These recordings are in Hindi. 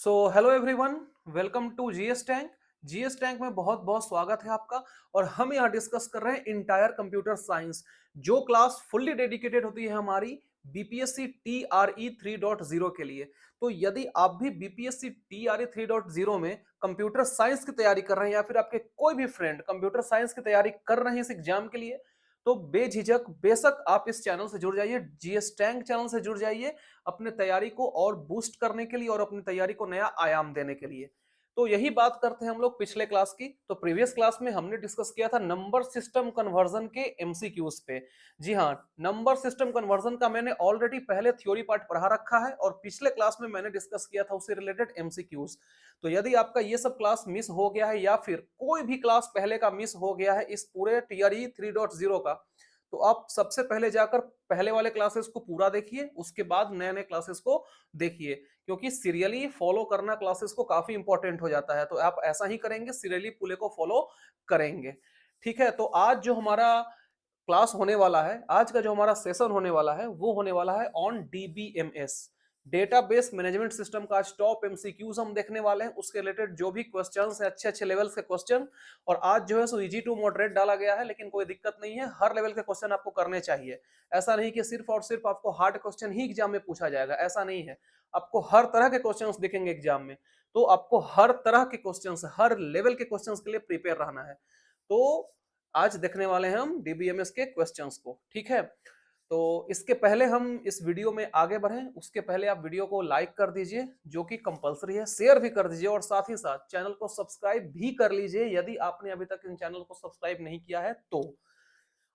So hello everyone, welcome to GS tank. GS tank में बहुत बहुत स्वागत है आपका। और हम यहाँ डिस्कस कर रहे हैं इंटायर कंप्यूटर साइंस, जो क्लास फुल्ली डेडिकेटेड होती है हमारी बीपीएससी टीआरई 3.0 के लिए। तो यदि आप भी बीपीएससी टीआरई 3.0 में कंप्यूटर साइंस की तैयारी कर रहे हैं या फिर आपके कोई भी फ्रेंड कंप्यूटर साइंस की तैयारी कर रहे हैं इस एग्जाम के लिए, तो बेझिझक बेशक आप इस चैनल से जुड़ जाइए, जीएस टैंक चैनल से जुड़ जाइए अपने तैयारी को और बूस्ट करने के लिए और अपनी तैयारी को नया आयाम देने के लिए। तो यही बात करते हैं हम लोग पिछले क्लास की। तो प्रीवियस क्लास में हमने डिस्कस किया था नंबर सिस्टम कन्वर्जन के एमसीक्यूज पे। जी हाँ, नंबर सिस्टम कन्वर्जन का मैंने ऑलरेडी पहले थ्योरी पार्ट पढ़ा रखा है और पिछले क्लास में मैंने डिस्कस किया था उससे रिलेटेड एमसीक्यूज। तो यदि आपका ये सब क्लास मिस हो गया है या फिर कोई भी क्लास पहले का मिस हो गया है इस पूरे टीआरई 3.0 का, तो आप सबसे पहले जाकर पहले वाले क्लासेस को पूरा देखिए, उसके बाद नए नए क्लासेस को देखिए, क्योंकि सीरियली फॉलो करना क्लासेस को काफी इंपॉर्टेंट हो जाता है। तो आप ऐसा ही करेंगे, सीरियली पूरे को फॉलो करेंगे। ठीक है, तो आज जो हमारा क्लास होने वाला है, आज का जो हमारा सेशन होने वाला है वो होने वाला है on DBMS, database management system का टॉप एमसीक्यूज हम देखने वाले हैं, उसके रिलेटेड जो भी क्वेश्चंस हैं, अच्छे अच्छे लेवल्स के क्वेश्चन। और आज जो है सो इजी टू मॉडरेट डाला गया है, लेकिन कोई दिक्कत नहीं है, हर लेवल के क्वेश्चन आपको करने चाहिए। ऐसा नहीं कि सिर्फ और सिर्फ आपको हार्ड क्वेश्चन ही एग्जाम में पूछा जाएगा, ऐसा नहीं है। आपको हर तरह के क्वेश्चंस दिखेंगे एग्जाम में, तो आपको हर तरह के क्वेश्चंस, हर लेवल के क्वेश्चंस के लिए प्रिपेयर रहना है। तो आज देखने वाले हैं हम डीबीएमएस के क्वेश्चंस को। ठीक है, तो इसके पहले हम इस वीडियो में आगे बढ़ें, उसके पहले आप वीडियो को लाइक कर दीजिए, जो कि कंपलसरी है, शेयर भी कर दीजिए और साथ ही साथ चैनल को सब्सक्राइब भी कर लीजिए यदि आपने अभी तक इन चैनल को सब्सक्राइब नहीं किया है तो।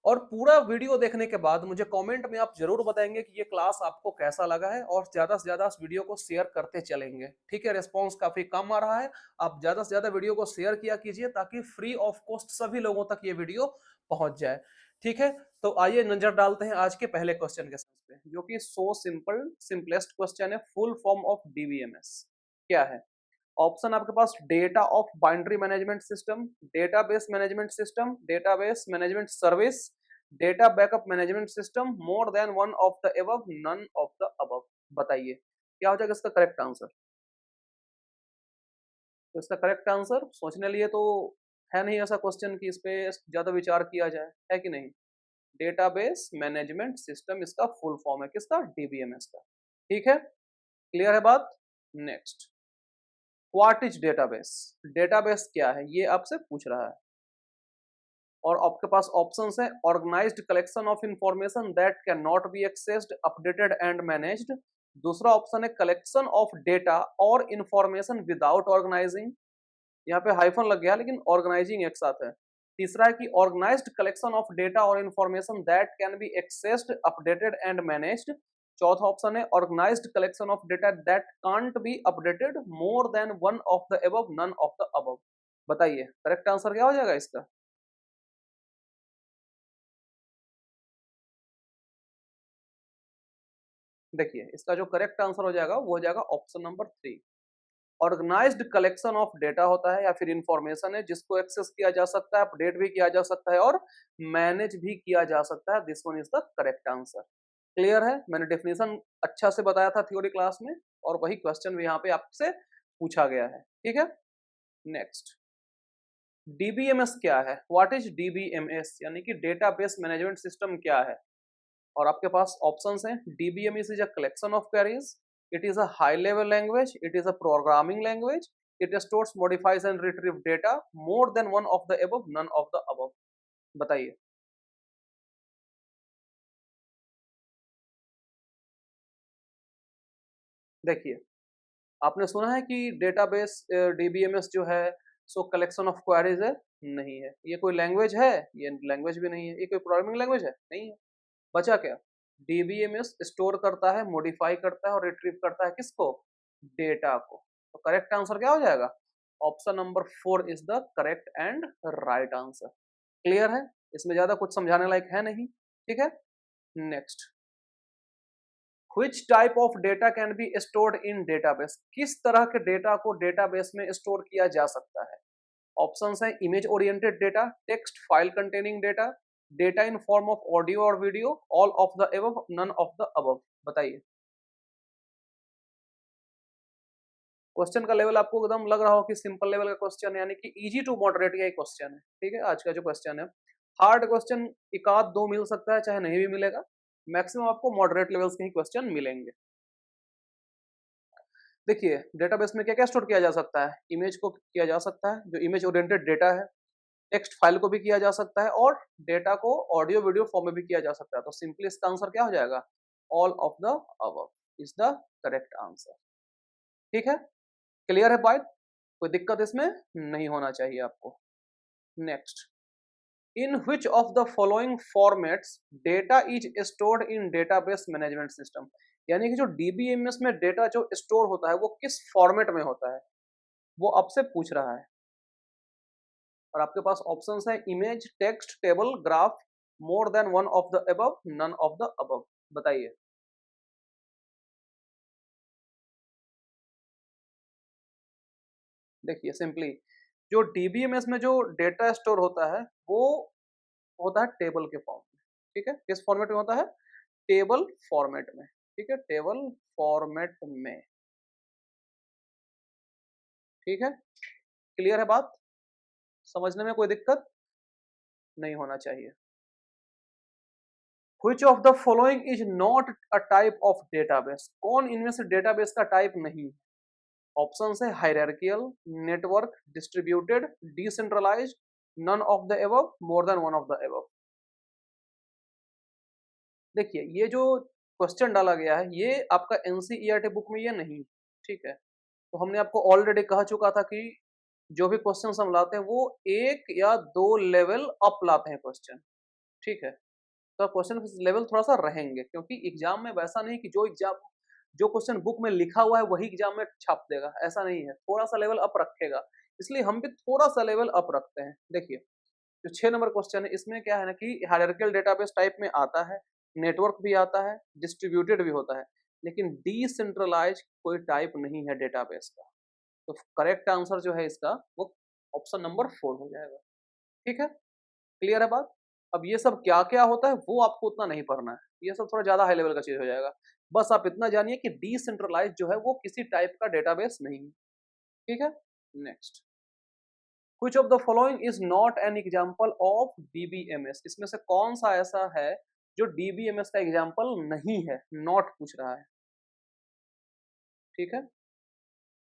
और पूरा वीडियो देखने के बाद मुझे कमेंट में आप जरूर बताएंगे कि ये क्लास आपको कैसा लगा है, और ज्यादा से ज्यादा इस वीडियो को शेयर करते चलेंगे। ठीक है, रिस्पांस काफी कम आ रहा है, आप ज्यादा से ज्यादा वीडियो को शेयर किया कीजिए ताकि फ्री ऑफ कॉस्ट सभी लोगों तक ये वीडियो पहुंच जाए। ठीक है, तो आइए नजर डालते हैं आज के पहले क्वेश्चन के साथ पे, जो कि सो सिंपल सिंपलेस्ट क्वेश्चन है। फुल फॉर्म ऑफ डीबीएमएस क्या है? ऑप्शन आपके पास data of binary management system, database management system, database management service, data backup management system, more than one of the above, none of the above. बताइए क्या हो जाएगा इसका करेक्ट आंसर? तो इसका करेक्ट आंसर सोचने लिए तो है नहीं ऐसा क्वेश्चन कि इस पे ज्यादा विचार किया जाए, है कि नहीं। डेटाबेस मैनेजमेंट सिस्टम इसका फुल फॉर्म है, किसका? डीबीएमएस का। ठीक है, क्लियर है बात। Next, what is database? Database क्या है ये आपसे पूछ रहा है। और आपके पास ऑप्शंस है, organised collection of information that can not be accessed, updated and managed. दूसरा ऑप्शन है कलेक्शन ऑफ डेटा और इंफॉर्मेशन विदाउट ऑर्गेनाइजिंग, यहाँ पे हाइफन लग गया लेकिन ऑर्गेनाइजिंग एक साथ है। तीसरा है कि ऑर्गेनाइज्ड कलेक्शन ऑफ डेटा और information that can be accessed, updated and managed. चौथा ऑप्शन है organised collection of data that can't be updated, more than one of the above, none of the above. बताइए करेक्ट आंसर क्या हो जाएगा इसका? देखिए इसका जो करेक्ट आंसर हो जाएगा वो हो जाएगा option number 3। Organised collection of data होता है या फिर इंफॉर्मेशन है जिसको एक्सेस किया जा सकता है, अपडेट भी किया जा सकता है और मैनेज भी किया जा सकता है। This one is the correct answer. Clear है, मैंने डेफिनेशन अच्छा से बताया था थ्योरी क्लास में, और वही क्वेश्चन भी यहाँ पे आपसे पूछा गया है। ठीक है, नेक्स्ट, डीबीएमएस क्या है? व्हाट इज डीबीएमएस, यानी कि डेटाबेस मैनेजमेंट सिस्टम क्या है? और आपके पास ऑप्शंस हैं, DBMS is a collection of queries, it is a high level language, it is a programming language, it stores, modifies and retrieve data, more than one of the above, none of the above. बताइए। देखिए, आपने सुना है कि डेटाबेस डीबीएमएस जो है सो कलेक्शन ऑफ क्वेरीज है? नहीं है। ये कोई लैंग्वेज है? ये लैंग्वेज भी नहीं है। ये कोई प्रोग्रामिंग लैंग्वेज है? नहीं है। बचा क्या? डीबीएमएस स्टोर करता है, मॉडिफाई करता है और रिट्रीव करता है किसको? डेटा को। तो करेक्ट आंसर क्या हो जाएगा? Option number 4 is the correct and right answer. Clear है, इसमें ज्यादा कुछ समझाने लायक है नहीं। ठीक है, next, which type of data can be stored in database? किस तरह के डेटा को डेटाबेस में स्टोर किया जा सकता है? ऑप्शंस हैं, image oriented data, text file containing data, data in form of audio और video, all of the above, none of the above. बताइए। क्वेश्चन का लेवल आपको एकदम लग रहा हो कि सिंपल लेवल का क्वेश्चन है, यानी कि इजी टू मॉडरेट यही क्वेश्चन है, ठीक है। आज का जो क्वेश्चन है, हार्ड क्वेश्चन एक आध दो मिल सकता है, चाहे नहीं भी मिलेगा, मैक्सिमम आपको मॉडरेट लेवल्स के ही क्वेश्चन मिलेंगे। देखिए डेटाबेस में क्या क्या स्टोर किया जा सकता है, इमेज को किया जा सकता है, जो इमेज ओरिएंटेड डेटा है, टेक्स्ट फाइल को भी किया जा सकता है, और डेटा को ऑडियो वीडियो फॉर्म में भी किया जा सकता है। तो सिंपली इसका आंसर क्या हो जाएगा, all of the above is the correct answer. ठीक है, क्लियर है पॉइंट, कोई दिक्कत इसमें नहीं होना चाहिए आपको। Next, in which of the following formats data is stored in database management system, यानी कि जो डीबीएमएस में डेटा जो स्टोर होता है वो किस फॉर्मेट में होता है, वो आपसे पूछ रहा है। और आपके पास ऑप्शंस है image, text, table, graph, more than one of the above, none of the above. बताइए। देखिए सिंपली जो डीबीएमएस में जो डेटा स्टोर होता है वो होता है टेबल के फॉर्म में। ठीक है, किस फॉर्मेट में होता है, टेबल फॉर्मेट में। ठीक है, टेबल फॉर्मेट में। ठीक है, क्लियर है बात, समझने में कोई दिक्कत नहीं होना चाहिए। Which of the following is not a type of database, कौन इनमें से डेटाबेस का टाइप नहीं है। ऑप्शन है hierarchical, network, distributed, decentralised, none of the above, more than one of the above. देखिए ये जो क्वेश्चन डाला गया है ये आपका एनसीईआरटी बुक में ये नहीं, ठीक है। तो हमने आपको ऑलरेडी कह चुका था कि जो भी क्वेश्चन हम लाते हैं वो एक या दो लेवल अप लाते हैं क्वेश्चन, ठीक है। तो क्वेश्चन लेवल थोड़ा सा रहेंगे, क्योंकि एग्जाम में वैसा नहीं कि जो क्वेश्चन बुक में लिखा हुआ है वही एग्जाम में छाप देगा, ऐसा नहीं है, थोड़ा सा लेवल अप रखेगा। इसलिए हम भी थोड़ा सा लेवल अप रखते हैं। देखिए जो 6 नंबर क्वेश्चन है इसमें क्या है ना कि हायरार्किकल डेटाबेस टाइप में आता है, नेटवर्क भी आता है, डिस्ट्रीब्यूटेड भी होता है, लेकिन डिसेंट्रलाइज कोई टाइप नहीं है डेटाबेस का। तो करेक्ट आंसर जो है इसका वो ऑप्शन नंबर 4 हो जाएगा। ठीक है, क्लियर है बात। अब ये सब क्या क्या होता है वो आपको उतना नहीं पढ़ना है, ये सब थोड़ा ज्यादा हाई लेवल का चीज हो जाएगा। बस आप इतना जानिए कि डिसेंट्रलाइज जो है वो किसी टाइप का डेटाबेस नहीं है। ठीक है, next, Which of the following is not an example of DBMS, इसमें से कौन सा ऐसा है जो DBMS का एग्जाम्पल नहीं है, नॉट पूछ रहा है। ठीक है,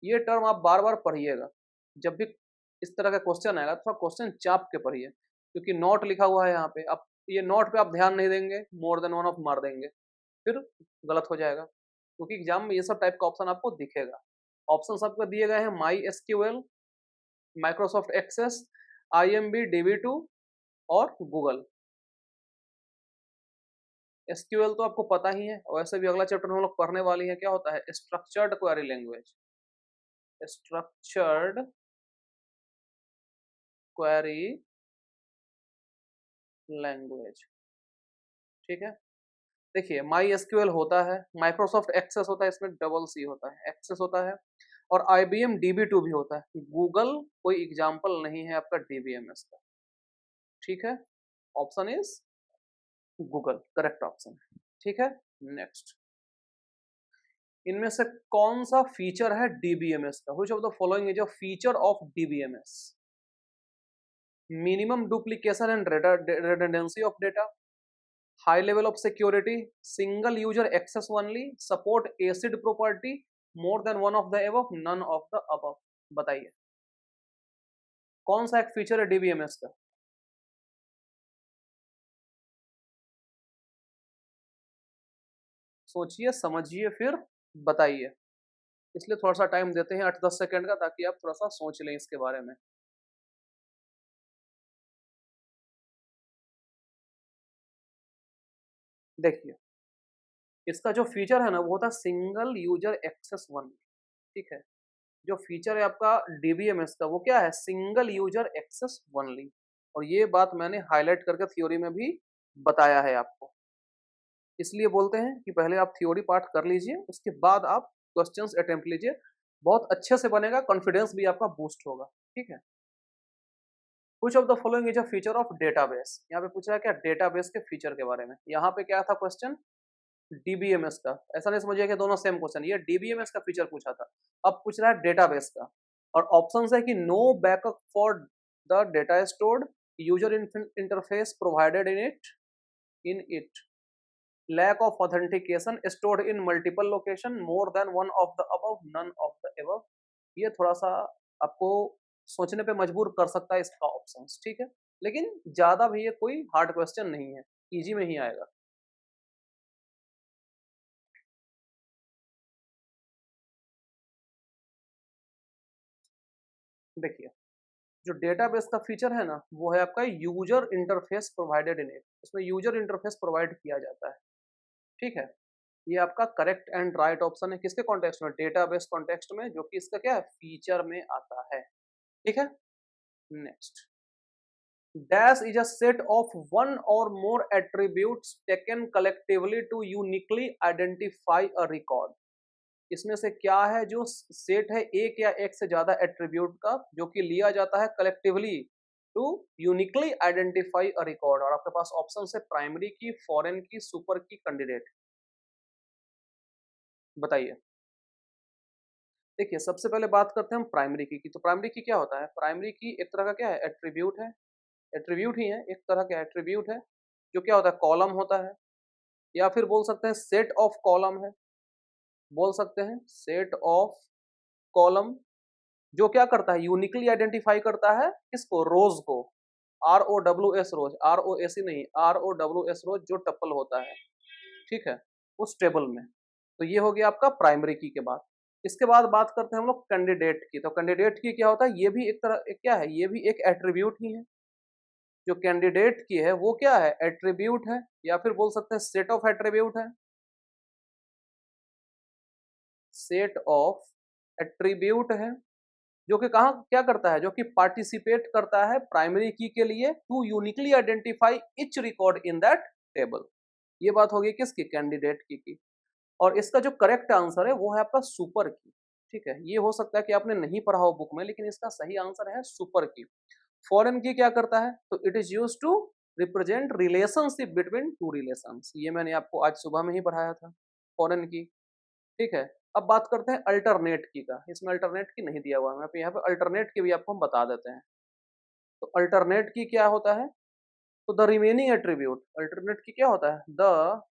ये टर्म आप बार बार पढ़िएगा, जब भी इस तरह का क्वेश्चन आएगा थोड़ा क्वेश्चन चाप के पढ़िए, क्योंकि नॉट लिखा हुआ है यहाँ पे। आप ये नॉट पे आप ध्यान नहीं देंगे, मोर देन वन ऑफ मार देंगे, फिर गलत हो जाएगा, क्योंकि एग्जाम में ये सब टाइप का ऑप्शन आपको दिखेगा। ऑप्शन सबको दिए गए हैं My SQL, Microsoft Access, IMB DB2 और गूगल। एसक्यूएल तो आपको पता ही है, वैसे भी अगला चैप्टर में हम लोग पढ़ने वाली है, क्या होता है structured query language, structured query language. ठीक है, देखिए माई एसक्यूएल होता है, माइक्रोसॉफ्ट एक्सेस होता है, इसमें डबल सी होता है, एक्सेस होता है, और IBM DB2 भी होता है। गूगल कोई एग्जाम्पल नहीं है आपका DBMS का। ठीक है, option is Google correct option. ठीक है, नेक्स्ट, इनमें से कौन सा फीचर है डीबीएमएस का, which of the following is a feature of DBMS, minimum duplication and redundancy of data, high level of security, single user access only, support ACID property, more than one of the above, none of the above. बताइए कौन सा एक फीचर है डीबीएमएस का। सोचिए समझिए फिर बताइए, इसलिए थोड़ा सा टाइम देते हैं 8-10 सेकंड का, ताकि आप थोड़ा सा सोच लें इसके बारे में। देखिए इसका जो फीचर है ना वो होता है सिंगल यूजर एक्सेस वन। ठीक है, जो फीचर है आपका डीबीएमएस का वो क्या है, सिंगल यूजर एक्सेस ओनली। और ये बात मैंने हाईलाइट करके थ्योरी में भी बताया है आपको। इसलिए बोलते हैं कि पहले आप थ्योरी पार्ट कर लीजिए, उसके बाद आप क्वेश्चंस अटेम्प्ट लीजिए, बहुत अच्छे से बनेगा, कॉन्फिडेंस भी आपका बूस्ट होगा। ठीक है, कुछ of the following is a feature of database, यहाँ पे पूछ रहा है क्या डेटाबेस के फीचर के बारे में। यहाँ पे क्या था क्वेश्चन, डीबीएमएस का, ऐसा नहीं समझिए कि दोनों सेम क्वेश्चन, ये डीबीएमएस का फीचर पूछा था। अब पूछ रहा है डेटाबेस का, और ऑप्शन है कि no backup for the data stored, user interface provided in it, lack of authentication, stored in multiple location, more than one of the above, none of the above। ये थोड़ा सा आपको सोचने पे मजबूर कर सकता है इसका ऑप्शन, ठीक है, लेकिन ज्यादा भी ये कोई हार्ड क्वेश्चन नहीं है, इजी में ही आएगा। देखिए, जो डेटाबेस का फीचर है ना, वो है आपका user interface provided in it, उसमें यूजर इंटरफेस प्रोवाइड किया जाता है, ठीक है। ये आपका करेक्ट एंड राइट ऑप्शन है, किसके कॉन्टेक्स्ट में, डेटाबेस कॉन्टेक्स्ट में, जो कि इसका क्या है, फीचर में आता है, ठीक है। Next, dash is a set of one or more attributes taken collectively to uniquely identify a record। इसमें से क्या है जो सेट है एक या एक से ज्यादा एट्रीब्यूट का, जो कि लिया जाता है collectively to uniquely identify a record. और आपके पास ऑप्शन है primary key, foreign key, super key, candidate. बताइए। देखिए, सबसे पहले बात करते हैं हम प्राइमरी की। तो प्राइमरी की क्या होता है, प्राइमरी की एक तरह का क्या है, एट्रीब्यूट है, एट्रीब्यूट ही है, एक तरह का एट्रीब्यूट है, जो क्या होता है, कॉलम होता है, या फिर बोल सकते हैं सेट ऑफ कॉलम है, बोल सकते हैं सेट ऑफ कॉलम, जो क्या करता है, यूनिकली आइडेंटिफाई करता है किसको, रोज को, ROWS रोज, ROAC नहीं, ROWS रोज, जो टपल होता है, ठीक है, उस टेबल में। तो ये हो गया आपका प्राइमरी की के बाद। इसके बाद बात करते हैं हम लोग कैंडिडेट की। तो कैंडिडेट की क्या होता है, ये भी एक तरह क्या है, ये भी एक एट्रीब्यूट ही है। जो कैंडिडेट की है वो क्या है, एट्रीब्यूट है, या फिर बोल सकते हैं सेट ऑफ एट्रीब्यूट है, सेट ऑफ एट्रीब्यूट है, जो कि कहाँ क्या करता है, जो कि पार्टिसिपेट करता है प्राइमरी की के लिए to uniquely identify each record in that table. ये बात होगी किसकी, कैंडिडेट की। और इसका जो करेक्ट आंसर है वो है आपका सुपर की, ठीक है। ये हो सकता है कि आपने नहीं पढ़ा हो बुक में, लेकिन इसका सही आंसर है सुपर की। फॉरेन की क्या करता है, तो it is use to represent relationship between two relations. ये मैंने आपको आज सुबह में ही पढ़ाया था, फॉरेन की, ठीक है। अब बात करते हैं अल्टरनेट की का। इसमें अल्टरनेट की नहीं दिया हुआ है, यहाँ पे अल्टरनेट की भी आपको हम बता देते हैं। तो अल्टरनेट की क्या होता है, तो द रिमेनिंग एट्रीब्यूट, अल्टरनेट की क्या होता है, द,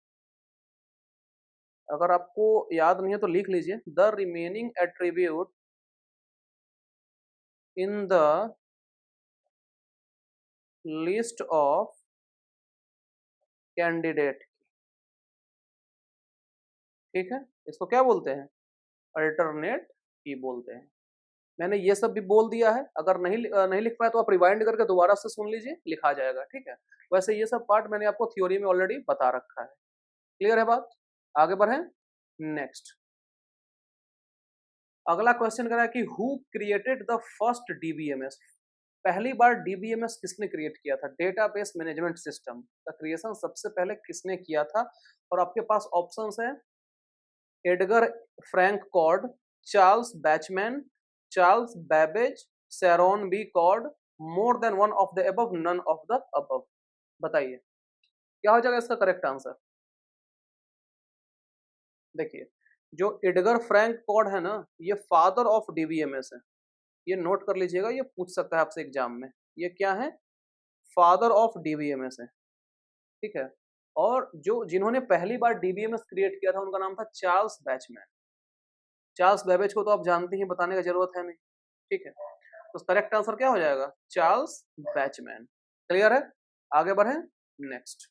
अगर आपको याद नहीं है तो लिख लीजिए, the remaining attribute in the list of candidate, ठीक है। इसको क्या बोलते हैं, अल्टरनेट की बोलते हैं। मैंने ये सब भी बोल दिया है, अगर नहीं लिख पाए तो आप रिवाइंड करके दोबारा से सुन लीजिए, लिखा जाएगा, ठीक है। वैसे ये सब पार्ट मैंने आपको थ्योरी में ऑलरेडी बता रखा है। क्लियर है बात, आगे बढ़ें। नेक्स्ट, अगला क्वेश्चन कह रहा है कि who created the first DBMS. पहली बार डीबीएमएस किसने क्रिएट किया था, डेटाबेस मैनेजमेंट सिस्टम का क्रिएशन सबसे पहले किसने किया था। और आपके पास ऑप्शंस है Edgar Frank Codd, Charles Bachman, Charles Babbage, Sharon B Codd, more than one of the above, none of the above. बताइए क्या हो जाएगा इसका करेक्ट आंसर। देखिए, जो एडगर फ्रैंक कॉर्ड है ना, ये फादर ऑफ डीबीएमएस है। ये नोट कर लीजिएगा, ये पूछ सकता है आपसे एग्जाम में। ये क्या है, फादर ऑफ डीबीएमएस है, ठीक है। और जो जिन्होंने पहली बार डीबीएमएस क्रिएट किया था उनका नाम था चार्ल्स बैचमैन। चार्ल्स बेबेज को तो आप जानते ही, बताने की जरूरत है नहीं, ठीक है। तो करेक्ट आंसर क्या हो जाएगा, चार्ल्स बैचमैन। क्लियर है, आगे बढ़े। Next,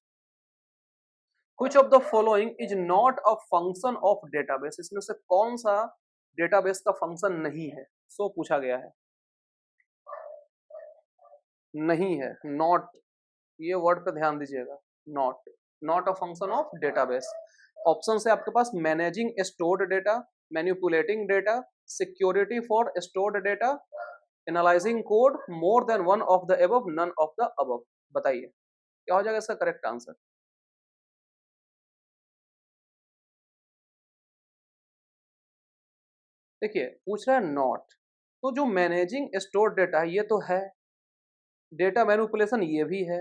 Which of the following is not a function of database। इसमें से कौन सा डेटाबेस का फंक्शन नहीं है, सो पूछा गया है। नहीं है, नॉट, ये वर्ड पे ध्यान दीजिएगा, not, not a function of database. Option है आपके पास managing stored data, manipulating data, security for stored data, analyzing code, more than one of the above, none of the above. बताइए क्या हो जाएगा इसका करेक्ट आंसर। देखिए, पूछ रहा है नॉट, तो जो मैनेजिंग स्टोर डेटा है ये तो है, डेटा मैनिपुलेशन ये भी है,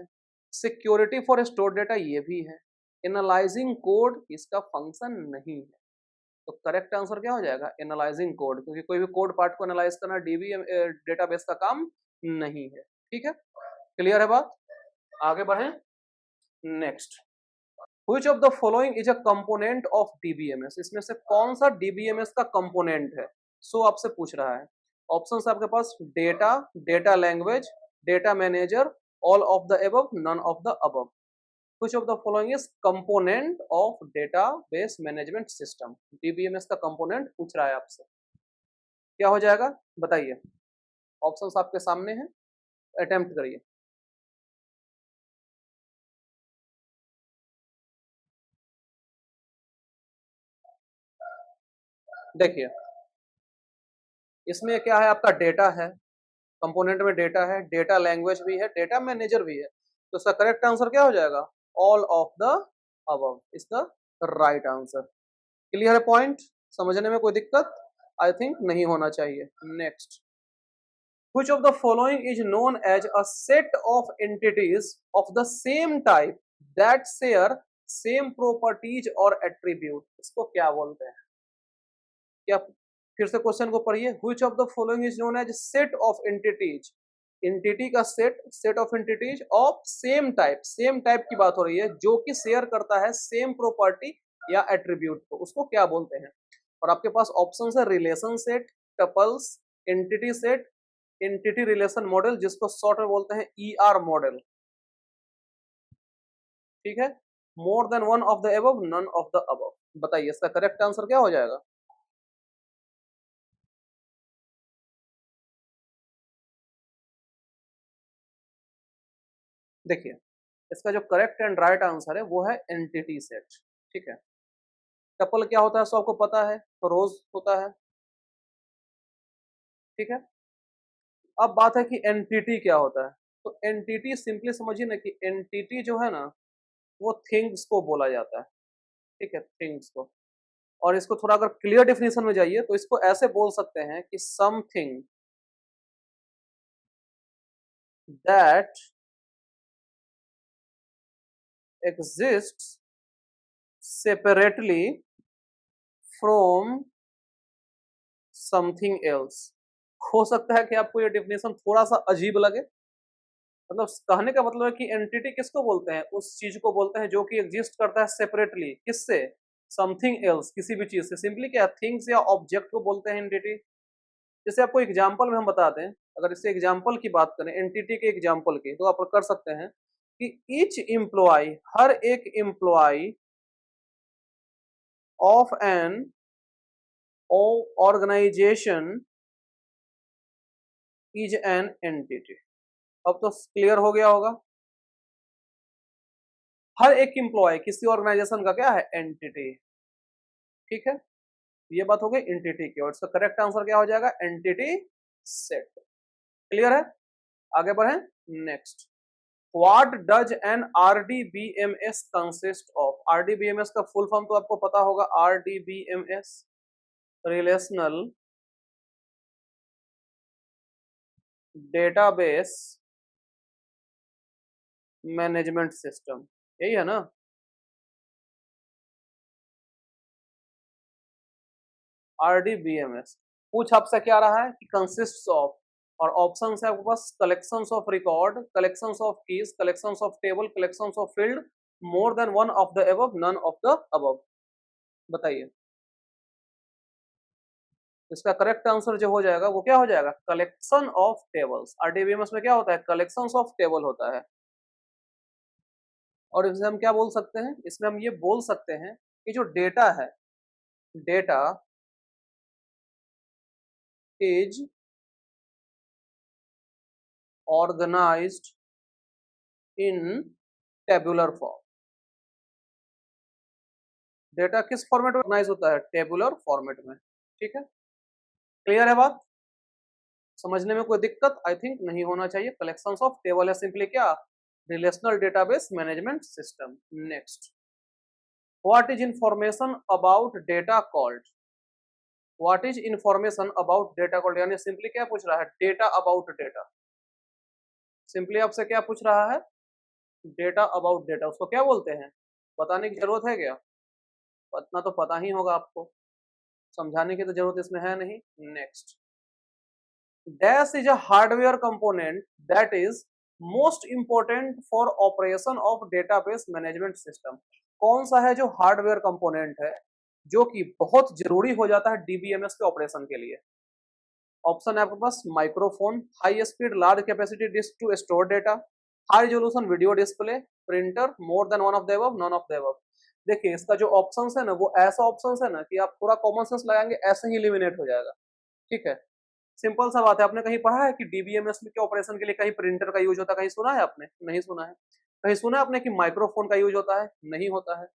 सिक्योरिटी फॉर स्टोर डेटा ये भी है, एनालाइजिंग कोड इसका फंक्शन नहीं है। तो करेक्ट आंसर क्या हो जाएगा? एनालाइजिंग कोड, क्योंकि कोई भी कोड पार्ट को एनालाइज करना डीबीएम डेटाबेस का काम नहीं है। ठीक है, क्लियर है बात? आगे बढ़ें। Next, which of the following is a component of DBMS? इसमें से कौन सा डीबीएमएस का कंपोनेंट है? सो आपसे पूछ रहा है। ऑप्शंस आपके पास data, data language, data manager, all of the above, none of the above. Which of the following is component of database management system? DBMS का कंपोनेंट पूछ रहा है आपसे, क्या हो जाएगा बताइए? ऑप्शंस आपके सामने हैं, अटेम्प्ट करिए। देखिए, इसमें क्या है, आपका डेटा है, कंपोनेंट में डेटा है, डेटा लैंग्वेज भी है, डेटा मैनेजर भी है। तो इसका करेक्ट आंसर क्या हो जाएगा? All of the above is the right answer. Clear है पॉइंट? समझने में कोई दिक्कत आई थिंक नहीं होना चाहिए। Next, which of the following is known as a set of entities of the same type that share same properties or attribute? इसको क्या बोलते हैं? क्या, फिर से क्वेश्चन को पढ़िए। which of the following is known as set of entities? Entity का set, set of entities of same type, same type की बात हो रही है, जो कि शेयर करता है सेम प्रॉपर्टी या एट्रीब्यूट को, उसको क्या बोलते हैं? और आपके पास ऑप्शन है relation set, tuples, entity set, entity relation model, जिसको शॉर्ट में बोलते हैं ईआर मॉडल। ठीक है, more than one of the above, none of the above. बताइए इसका करेक्ट आंसर क्या हो जाएगा? देखिए, इसका जो करेक्ट एंड राइट आंसर है वो है एंटिटी सेट। ठीक है, टपल क्या होता है सो आपको पता है, रोज होता है। ठीक है, अब बात है कि एंटिटी क्या होता है। तो एंटिटी सिंपली समझिए ना कि एंटिटी जो है ना, वो थिंग्स को बोला जाता है। ठीक है, थिंग्स को। और इसको थोड़ा अगर क्लियर डेफिनेशन में जाइए तो इसको ऐसे बोल सकते हैं कि something that exists separately from something else। हो सकता है कि आपको ये डेफिनेशन थोड़ा सा अजीब लगे, मतलब कहने का मतलब है कि एंटिटी किसको बोलते हैं? उस चीज को बोलते हैं जो कि एग्जिस्ट करता है सेपरेटली, किससे? समथिंग एल्स, किसी भी चीज से। सिंपली क्या, थिंग्स या ऑब्जेक्ट को बोलते हैं एंटिटी। जैसे आपको एग्जांपल में हम बता दें, अगर इससे एग्जांपल की बात करें, एंटिटी के एग्जांपल की, तो आप कर सकते हैं कि ईच एम्प्लॉय, हर एक employee of an organisation is an entity. अब तो क्लियर हो गया होगा, हर एक एम्प्लॉय किसी ऑर्गेनाइजेशन का क्या है? एंटिटी। ठीक है, ये बात हो गई एंटिटी की, और इसका करेक्ट आंसर क्या हो जाएगा? Entity set. क्लियर है? आगे बढ़े। Next, what does N RDBMS consist of? RDBMS का फुल फॉर्म तो आपको पता होगा, RDBMS relational database management system, यही है ना? आरडीबीएमएस पूछ आपसे क्या रहा है कि कंसिस्ट ऑफ, और ऑप्शन है आपके पास collections of record, collections of keys, collections of table, collections of field, more than one of the above, none of the above. बताइए इसका करेक्ट आंसर जो हो जाएगा वो क्या हो जाएगा? Collection of tables. आरडीबीएमएस में क्या होता है? कलेक्शंस ऑफ टेबल होता है। और इसे हम क्या बोल सकते हैं? इसमें हम ये बोल सकते हैं कि जो डेटा है, data is organised in tabular form. Data किस फॉर्मेट में ऑर्गेनाइज होता है? टेबुलर फॉर्मेट में। ठीक है, क्लियर है बात? समझने में कोई दिक्कत आई थिंक नहीं होना चाहिए। कलेक्शंस ऑफ टेबल है सिंपली क्या? Relational database management system. Next, what is information about data called? What is information about data called, यानी सिंपली क्या पूछ रहा है? Data about data. सिंपली आपसे क्या पूछ रहा है? डेटा अबाउट डेटा, उसको क्या बोलते हैं? बताने की जरूरत है क्या? इतना तो पता ही होगा आपको, समझाने की तो जरूरत इसमें है नहीं। Next, dash is a hardware component that is most important for operation of database management system. कौन सा है जो हार्डवेयर कंपोनेंट है जो कि बहुत जरूरी हो जाता है डीबीएमएस के ऑपरेशन के लिए? ऑप्शन है आपके पास microphone, high speed large capacity disk to store data, high resolution video display, printer, more than one of the above, none of the above. देखिए इसका जो ऑप्शंस है ना वो ऐसा ऑप्शंस है ना कि आप थोड़ा कॉमन सेंस लगाएंगे ऐसे ही एलिमिनेट हो जाएगा। ठीक है, सिंपल सा बात है। आपने कहीं पढ़ा है कि डीबीएमएस में के ऑपरेशन के लिए कहीं प्रिंटर का यूज होता है? कहीं सुना है आपने? नहीं सुना है। कहीं सुना है आपने कि माइक्रोफोन का यूज होता है? नहीं होता है।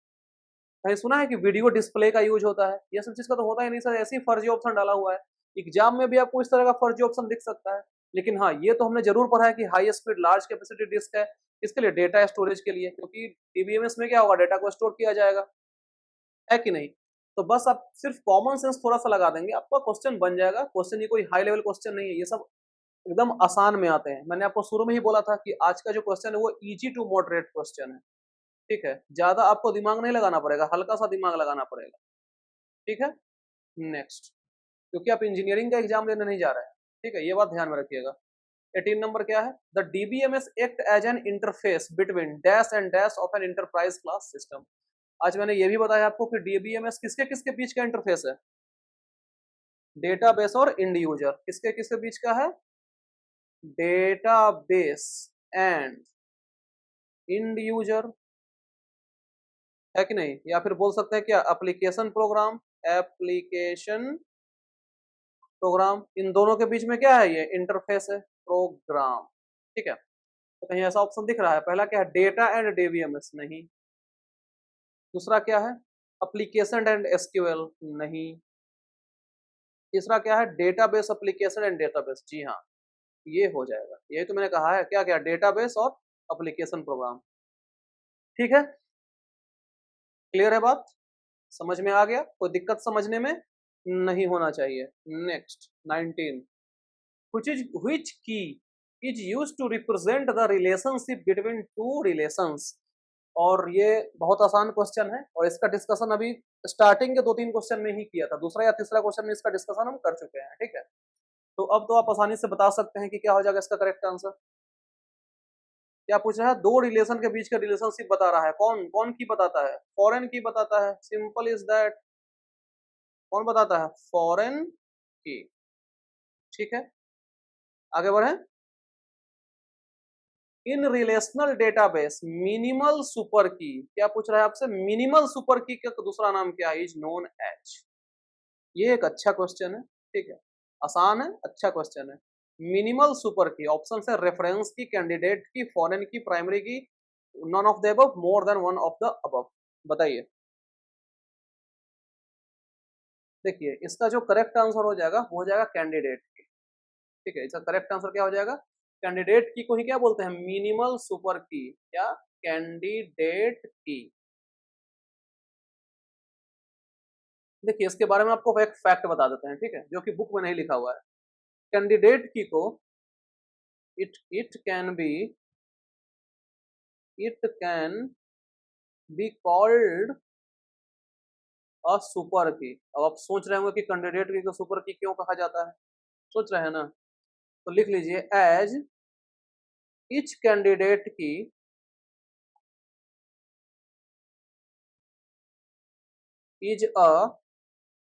कहीं सुना है कि वीडियो डिस्प्ले का यूज होता है? ये सब चीज का तो होता ही नहीं सर, ऐसे ही फर्जी ऑप्शन डाला हुआ है। एग्जाम में भी आपको इस तरह का फर्जी ऑप्शन दिख सकता है। लेकिन हाँ, ये तो हमने जरूर पढ़ा है कि high speed large capacity disk है, इसके लिए डेटा स्टोरेज के लिए, क्योंकि डीबीएमएस में क्या होगा, डेटा को स्टोर किया जाएगा, है कि नहीं? तो बस आप सिर्फ कॉमन सेंस थोड़ा सा लगा देंगे, आपका क्वेश्चन बन जाएगा। क्वेश्चन ये कोई हाई लेवल क्वेश्चन नहीं है, ये सब एकदम आसान में आते हैं। मैंने आपको शुरू में ही बोला था कि आज का जो क्वेश्चन है वो इजी टू मॉडरेट क्वेश्चन है। ठीक है, ज्यादा आपको दिमाग नहीं लगाना पड़ेगा, हल्का सा दिमाग लगाना पड़ेगा। ठीक है, नेक्स्ट, क्योंकि आप इंजीनियरिंग का एग्जाम लेने नहीं जा रहे हैं। ठीक है, ये बात ध्यान में रखिएगा। 18 नंबर क्या है? The DBMS act as an interface between dash and dash of an enterprise class system. आज मैंने ये भी बताया आपको कि डीबीएमएस किसके किसके बीच का इंटरफेस है? डेटाबेस और इंड यूजर। किसके किसके बीच का है? डेटाबेस एंड इंड यूजर, है कि नहीं? या फिर बोल सकते हैं क्या, एप्लीकेशन प्रोग्राम, एप्लीकेशन प्रोग्राम। इन दोनों के बीच में क्या है? ये इंटरफेस है, प्रोग्राम। ठीक है, तो कहीं ऐसा ऑप्शन दिख रहा है? पहला क्या है? डेटा एंड डीबीएमएस, नहीं। दूसरा क्या है? एप्लीकेशन एंड एसक्यूएल, नहीं। तीसरा क्या है? डेटाबेस एप्लीकेशन एंड डेटाबेस, जी हाँ, ये हो जाएगा। यही तो मैंने कहा है, क्या क्या? डेटाबेस और एप्लीकेशन प्रोग्राम। ठीक है, क्लियर है बात? समझ में आ गया? कोई दिक्कत समझने में नहीं होना चाहिए। Next 19, which key is used to represent the relationship between two relations? और ये बहुत आसान क्वेश्चन है और इसका डिस्कशन अभी स्टार्टिंग के 2-3 क्वेश्चन में ही किया था। दूसरा या तीसरा क्वेश्चन में इसका डिस्कशन हम कर चुके हैं। ठीक है, तो अब तो आप आसानी से बता सकते हैं कि क्या हो जाएगा इसका करेक्ट आंसर। क्या पूछ रहा है? दो रिलेशन के बीच का रिलेशनशिप बता रहा है। कौन कौन की बताता है? फॉरेन की बताता है। Simple is that. कौन बताता है? फॉरेन की। ठीक है, आगे बढ़े। इन रिलेशनल डेटाबेस मिनिमल सुपर की, क्या पूछ रहा है आपसे? मिनिमल सुपर की का दूसरा नाम क्या है? Is known as. ये एक अच्छा क्वेश्चन है। ठीक है, आसान है, अच्छा क्वेश्चन है। मिनिमल सुपर की ऑप्शन है रेफरेंस की, कैंडिडेट की, फॉरेन की, प्राइमरी की, non of the above, more than one of the above. बताइए। देखिए इसका जो करेक्ट आंसर हो जाएगा वो हो जाएगा कैंडिडेट की। ठीक है, इसका करेक्ट आंसर क्या हो जाएगा? कैंडिडेट की को ही क्या बोलते हैं? मिनिमल सुपर की। क्या? कैंडिडेट की। देखिए इसके बारे में आपको एक फैक्ट बता देते हैं, ठीक है, जो कि बुक में नहीं लिखा हुआ है। कैंडिडेट की को it can B, it can be called a super की। अब आप सोच रहे होंगे कि कैंडिडेट की को सुपर की क्यों कहा जाता है, सोच रहे हैं ना? तो लिख लीजिए, एज इच कैंडिडेट की is a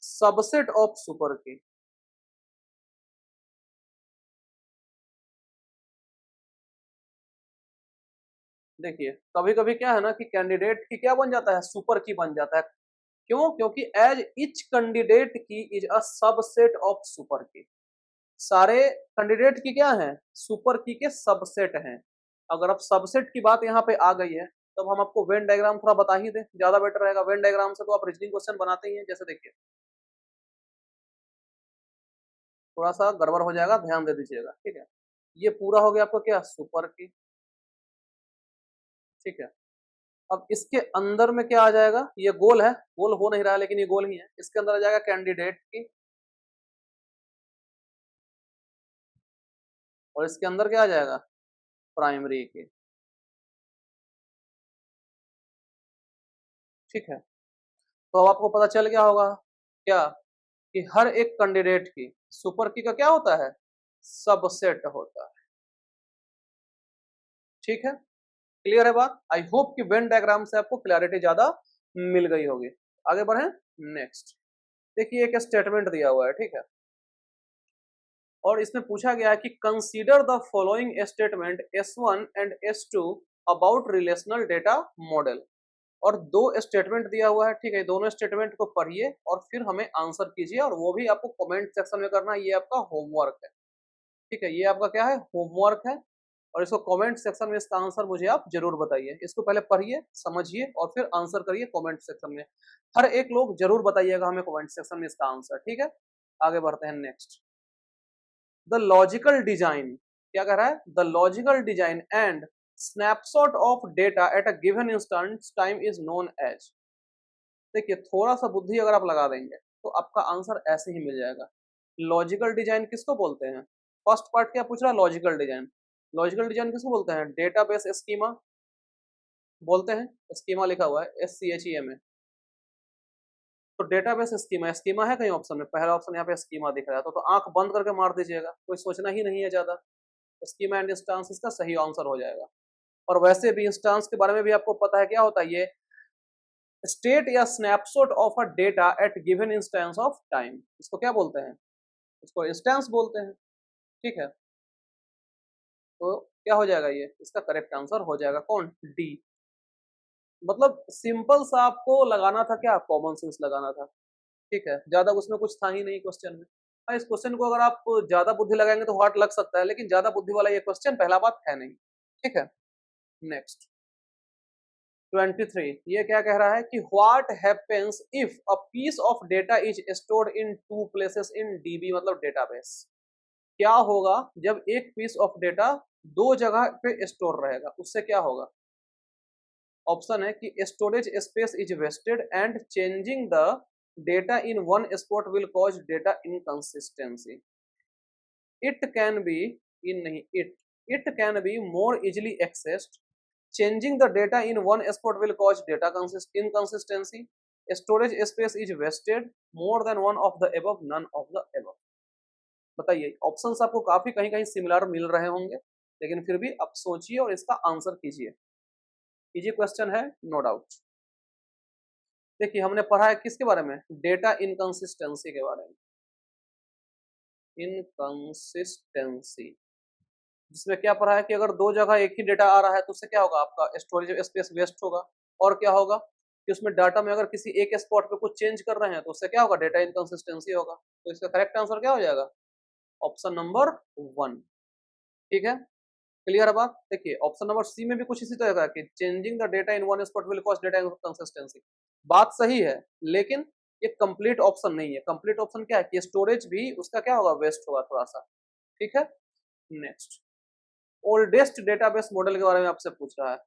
subset of super की। देखिए कभी कभी क्या है ना कि कैंडिडेट की क्या बन जाता है? सुपर की बन जाता है। क्यों? क्योंकि एज इच कैंडिडेट की is a subset of super की। सारे कैंडिडेट की क्या है? सुपर की के सबसेट हैं। अगर आप सबसेट की बात यहाँ पे आ गई है तब हम आपको वेन डायग्राम थोड़ा बता ही दें, ज्यादा बेटर रहेगा। वेन डायग्राम से तो आप रीजनिंग क्वेश्चन बनाते ही हैं। जैसे देखिए, थोड़ा सा गड़बड़ हो जाएगा, ध्यान दे दीजिएगा। ठीक है, ये पूरा हो गया आपको क्या? सुपर की। ठीक है, अब इसके अंदर में क्या आ जाएगा? ये गोल है, गोल हो नहीं रहा है लेकिन ये गोल ही है। इसके अंदर आ जाएगा कैंडिडेट की, और इसके अंदर क्या आ जाएगा? प्राइमरी की। ठीक है, तो अब आपको पता चल गया होगा क्या कि हर एक कैंडिडेट की सुपर की का क्या होता है, सबसेट होता है। ठीक है, क्लियर है बात। आई होप कि वेन डायग्राम से आपको क्लैरिटी ज्यादा मिल गई होगी। आगे बढ़े नेक्स्ट। देखिए एक स्टेटमेंट दिया हुआ है, ठीक है, और इसमें पूछा गया है कि consider the following statement S1 and S2 about relational data model. और दो स्टेटमेंट दिया हुआ है, ठीक है, दोनों स्टेटमेंट को पढ़िए और फिर हमें आंसर कीजिए, और वो भी आपको कमेंट सेक्शन में करना है। ये आपका होमवर्क है, ठीक है, ये आपका क्या है, होमवर्क है, और इसको कमेंट सेक्शन में इसका आंसर मुझे आप जरूर बताइए। इसको पहले पढ़िए, समझिए और फिर आंसर करिए कमेंट सेक्शन में। हर एक लोग जरूर बताइएगा हमें कमेंट सेक्शन में इसका आंसर, ठीक है। आगे बढ़ते हैं नेक्स्ट। द लॉजिकल डिजाइन क्या कह रहा है, the logical design and snapshot of data at a given instant time is known as. देखिए थोड़ा सा बुद्धि अगर आप लगा देंगे तो आपका आंसर ऐसे ही मिल जाएगा। लॉजिकल डिजाइन किसको बोलते हैं, फर्स्ट पार्ट क्या पूछ रहा है, लॉजिकल डिजाइन। लॉजिकल डिजाइन किसको बोलते हैं, डेटाबेस स्कीमा बोलते हैं, स्कीमा लिखा हुआ है SCHEMA। तो डेटाबेस स्कीमा, स्कीमा है कहीं ऑप्शन में, पहला ऑप्शन यहाँ पे स्कीमा दिख रहा है, तो आंख बंद करके मार दीजिएगा, कोई सोचना ही नहीं है ज्यादा। स्कीमा एंड इंस्टांस इसका सही आंसर हो जाएगा। और वैसे भी इंस्टांस के बारे में भी आपको पता है क्या होता है, ये स्टेट या snapshot of a data eight given instance of time, इसको क्या बोलते हैं, इसको इंस्टेंस बोलते हैं। ठीक है, तो क्या हो जाएगा, ये इसका करेक्ट आंसर हो जाएगा कौन, डी। मतलब सिंपल सा आपको लगाना था क्या, कॉमन सेंस लगाना था। ठीक है, ज्यादा उसमें कुछ था ही नहीं क्वेश्चन में। हाँ, इस क्वेश्चन को अगर आप ज्यादा बुद्धि लगाएंगे तो हार्ड लग सकता है, लेकिन ज्यादा बुद्धि वाला ये क्वेश्चन पहला बात है नहीं। ठीक है, नेक्स्ट 23 ये क्या कह रहा है कि what happens if a piece of data is stored in two places in DB, मतलब डेटाबेस। क्या होगा जब एक पीस ऑफ डेटा दो जगह पे स्टोर रहेगा, उससे क्या होगा। ऑप्शन है कि storage space is wasted and changing the data in one spot will cause data inconsistency. It can be, इन नहीं, it can be more easily accessed. Changing the data in one spot will cause data inconsistency. Storage space is wasted. More than one of the above, none of the above. बताइए, ऑप्शंस आपको काफी कहीं कहीं सिमिलर मिल रहे होंगे, लेकिन फिर भी आप सोचिए और इसका आंसर कीजिए। इजी क्वेश्चन है, नो डाउट। देखिए हमने पढ़ा है किसके बारे में, डेटा इनकंसिस्टेंसी के बारे में। इनकंसिस्टेंसी जिसमें क्या पढ़ा है कि अगर दो जगह एक ही डेटा आ रहा है तो उससे क्या होगा, आपका स्टोरेज स्पेस वेस्ट होगा। और क्या होगा कि उसमें डाटा में अगर किसी एक स्पॉट पे कुछ चेंज कर रहे हैं तो उससे क्या होगा, डेटा इनकंसिस्टेंसी होगा। तो इसका करेक्ट आंसर क्या हो जाएगा, ऑप्शन नंबर 1। ठीक है, क्लियर है बात। देखिए ऑप्शन नंबर सी में भी कुछ इसी तरह का कि changing the data in one spot will cause data inconsistency. बात सही है, लेकिन ये कंप्लीट ऑप्शन नहीं है। कंप्लीट ऑप्शन क्या है कि स्टोरेज भी उसका क्या होगा, वेस्ट होगा थोड़ा सा। ठीक है, नेक्स्ट ओल्डेस्ट डेटाबेस मॉडल के बारे में आपसे पूछ रहा है।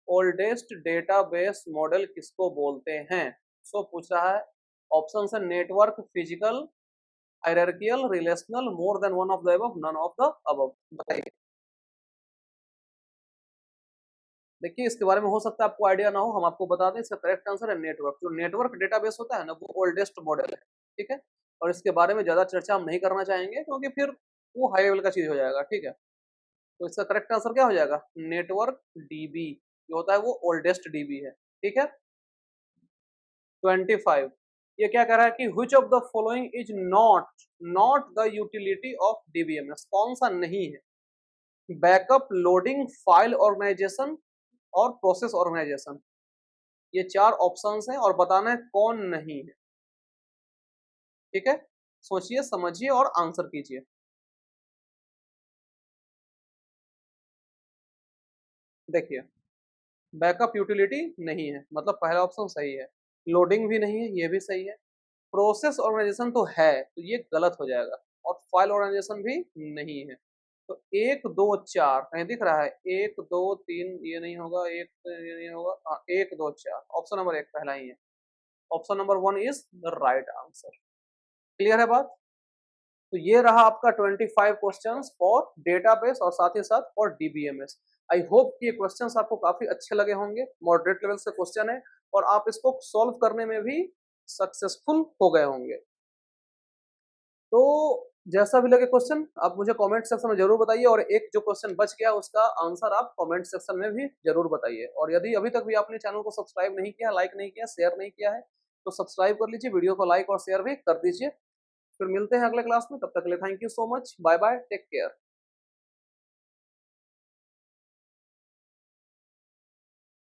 ओल्डेस्ट डेटाबेस मॉडल किसको बोलते हैं, सो पूछ रहा है। ऑप्शन है network, physical, hierarchical, relational, more than one of the above, none of the above. बताइए। देखिए इसके बारे में हो सकता है आपको आइडिया ना हो, हम आपको बता दें, इसका करेक्ट आंसर है नेटवर्क। जो नेटवर्क डेटाबेस होता है ना, वो ओल्डेस्ट मॉडल है। ठीक है, और इसके बारे में ज्यादा चर्चा हम नहीं करना चाहेंगे क्योंकि फिर वो हाई लेवल का चीज हो जाएगा। ठीक है, तो इसका करेक्ट आंसर क्या हो जाएगा, नेटवर्क डीबी जो होता है वो ओल्डेस्ट डीबी है। ठीक है, 25 ये क्या कह रहा है कि which of the following is not not the utility of DBMS, कौन सा नहीं है। बैकअप, लोडिंग, फाइल ऑर्गेनाइजेशन और प्रोसेस ऑर्गेनाइजेशन, ये चार ऑप्शंस हैं और बताना है कौन नहीं है। ठीक है, सोचिए समझिए और आंसर कीजिए। देखिए बैकअप यूटिलिटी नहीं है, मतलब पहला ऑप्शन सही है। लोडिंग भी नहीं है, ये भी सही है। प्रोसेस ऑर्गेनाइजेशन तो है, तो ये गलत हो जाएगा। और फाइल ऑर्गेनाइजेशन भी नहीं है। तो 1 2 4 कहीं दिख रहा है, 1 2 3 ये नहीं होगा, ये नहीं होगा, हाँ 1 2 4 ऑप्शन नंबर 1 पहला ही है। Option number 1 is the right answer. Clear है बात। तो ये रहा आपका 25 क्वेश्चंस फॉर डेटाबेस और साथ ही साथ फॉर डीबीएमएस। आई होप कि ये क्वेश्चंस आपको काफी अच्छे लगे होंगे। मॉडरेट लेवल से क्वेश्चन है, और आप इसको सॉल्व करने में भी सक्सेसफुल हो गए होंगे। तो जैसा भी लगे क्वेश्चन आप मुझे कमेंट सेक्शन में जरूर बताइए, और एक जो क्वेश्चन बच गया उसका आंसर आप कमेंट सेक्शन में भी जरूर बताइए। और यदि अभी तक भी आपने चैनल को सब्सक्राइब नहीं किया, लाइक नहीं किया, शेयर नहीं किया है, तो सब्सक्राइब कर लीजिए, वीडियो को लाइक और शेयर भी कर दीजिए। फिर मिलते हैं अगले क्लास में, तब तक के लिए thank you so much, bye bye, take care.